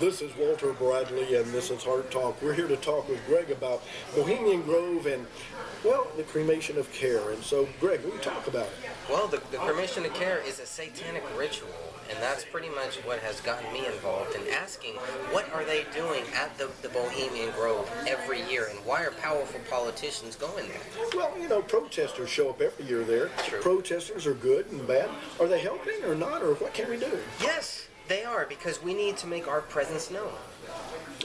This is Walter Bradley, and this is Heart Talk. We're here to talk with Greg about Bohemian Grove and, well, the cremation of care. And so, Greg, what do you talk about it? Well, the cremation of care is a satanic ritual, and that's pretty much what has gotten me involved in asking, what are they doing at the Bohemian Grove every year, and why are powerful politicians going there? Well, you know, protesters show up every year there. True. Protesters are good and bad. Are they helping or not, or what can we do? Yes, they are, because we need to make our presence known.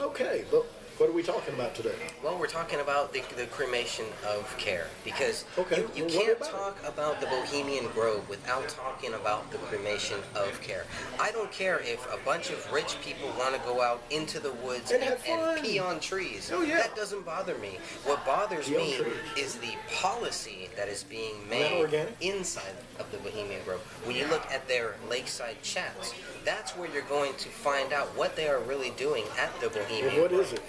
Okay, but what are we talking about today? Well, we're talking about the cremation of care, because Okay, you well, what can't about talk about the Bohemian Grove without talking about the cremation of care. I don't care if a bunch of rich people want to go out into the woods And have fun. pee on trees. Oh, yeah. That doesn't bother me. What bothers Pee on me trees. is the policy that is being that made organic? inside of the Bohemian Grove. When you look at their lakeside chats, that's where you're going to find out what they are really doing at the Bohemian Well, what Grove. is it?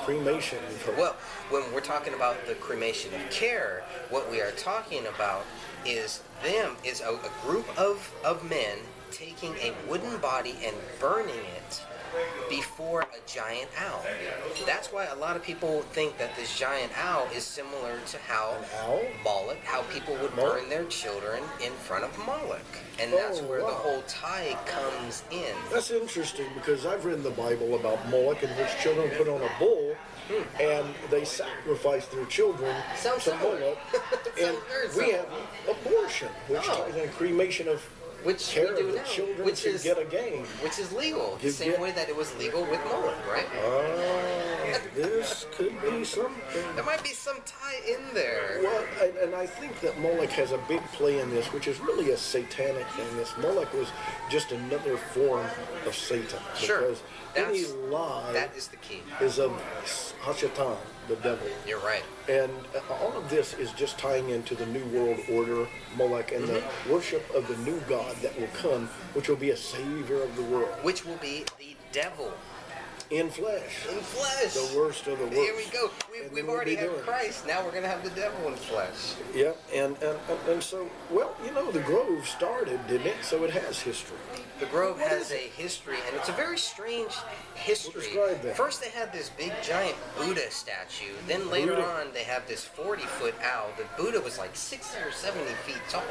Cremation. You've heard. Well, when we're talking about the cremation of care, what we are talking about is a group of men taking a wooden body and burning it before a giant owl. That's why a lot of people think that this giant owl is similar to how owl? Molech, how people would Molech? burn their children in front of Molech. And that's Oh, where the wow. whole tie comes in. That's interesting because I've read in the Bible about Molech in which children put on a bull and they sacrifice their children Sounds to similar. Molech. And Sounds very we similar. have abortion, which Oh. ties in cremation of Which care we do of the now, children which to is get a gain. Which is legal, the You same get- way that it was legal with Molech, right? This could be something. There might be some tie in there. Well, and I think that Molech has a big play in this, which is really a satanic thing. This Molech was just another form of Satan. Sure. Because any That's- lie That is the key. is of Hashatan, the devil. You're right. And all of this is just tying into the New World Order, Molech, and the worship of the new God that will come, which will be a savior of the world. Which will be the devil In flesh. in flesh. The worst of the worst. Here we go. And We've we'll already be had doing it. Christ. Now we're going to have the devil in flesh. Yeah, and so, well, you know, the Grove started, didn't it? So it has history. The Grove What has is a history, and it's a very strange history. Well, describe that. First, they had this big giant Buddha statue. Then later Buddha. on, they have this 40-foot owl. The Buddha was like 60 or 70 feet tall.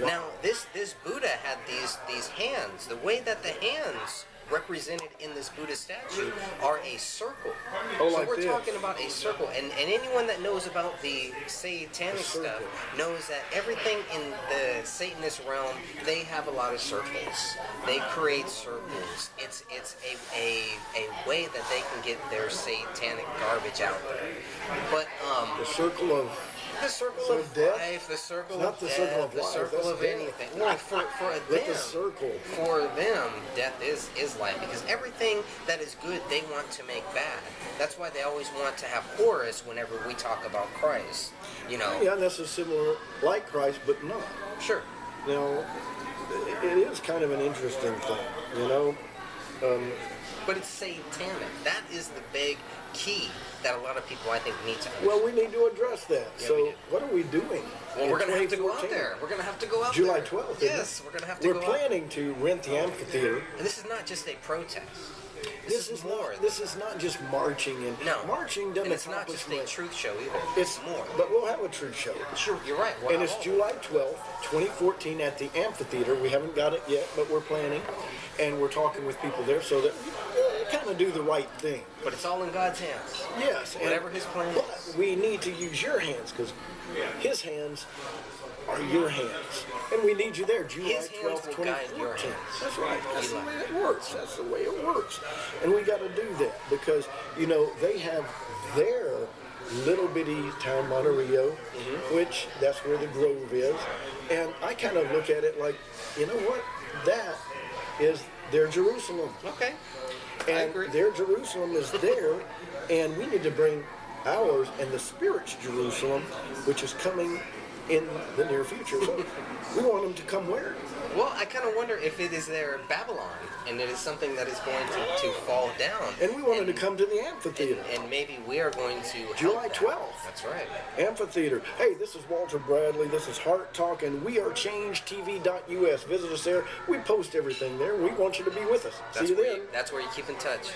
Wow. Now, this Buddha had these hands. The way that the hands represented in this Buddha statue are a circle. Oh, so like we're this. talking about a circle, and anyone that knows about the satanic A circle. stuff knows that everything in the Satanist realm, they have a lot of circles. They create circles. It's a way that they can get their satanic garbage out there. But The circle of the circle So of death? life, the circle It's not of the death, circle of the life, circle that's of death. anything. Well, for with them, the circle. for them, death is life, because everything that is good they want to make bad. That's why they always want to have Horus whenever we talk about Christ. You know, Yeah, that's a similar, like Christ, but not. sure. Now, it is kind of an interesting thing, you know. But it's satanic. That is the big key that a lot of people, I think, need to understand. Well, we need to address that. Yeah, we So, do. what are we doing? Well, in we're going to have to go out 2014? there. We're going to have to go out July there. 12th, isn't Yes, it? we're going to have to We're go out. planning to rent the amphitheater. And this is not just a protest. This is more. not. This is not just marching and No. marching doesn't And it's not accomplish just a much. truth show either. It's more. But we'll have a truth show. Sure, you're right. And it's July 12th, 2014 at the amphitheater. We haven't got it yet, but we're planning. And we're talking with people there so that we kind of do the right thing. But it's all in God's hands. Yes. and- Whatever his plan but is. we need to use your hands because his hands are your hands. And we need you there, July His hands 12th, will guide 2014. your hands. That's right. That's the Eli. way it works. That's the way it works. And we got to do that because, you know, they have their little bitty town Monterey, which that's where the Grove is. And I kind of look at it like, you know what? That is their Jerusalem. Okay. I And agree. their Jerusalem is there, and we need to bring ours and the Spirit's Jerusalem, which is coming in the near future. So we want them to come where? Well, I kind of wonder if it is their Babylon, and it is something that is going to fall down. And we wanted to come to the amphitheater. And maybe we are going to help July that. 12th. That's right. Amphitheater. Hey, this is Walter Bradley. This is Heart Talk, and we are changetv.us. Visit us there. We post everything there. We want you to be with us. See you then. That's where you keep in touch.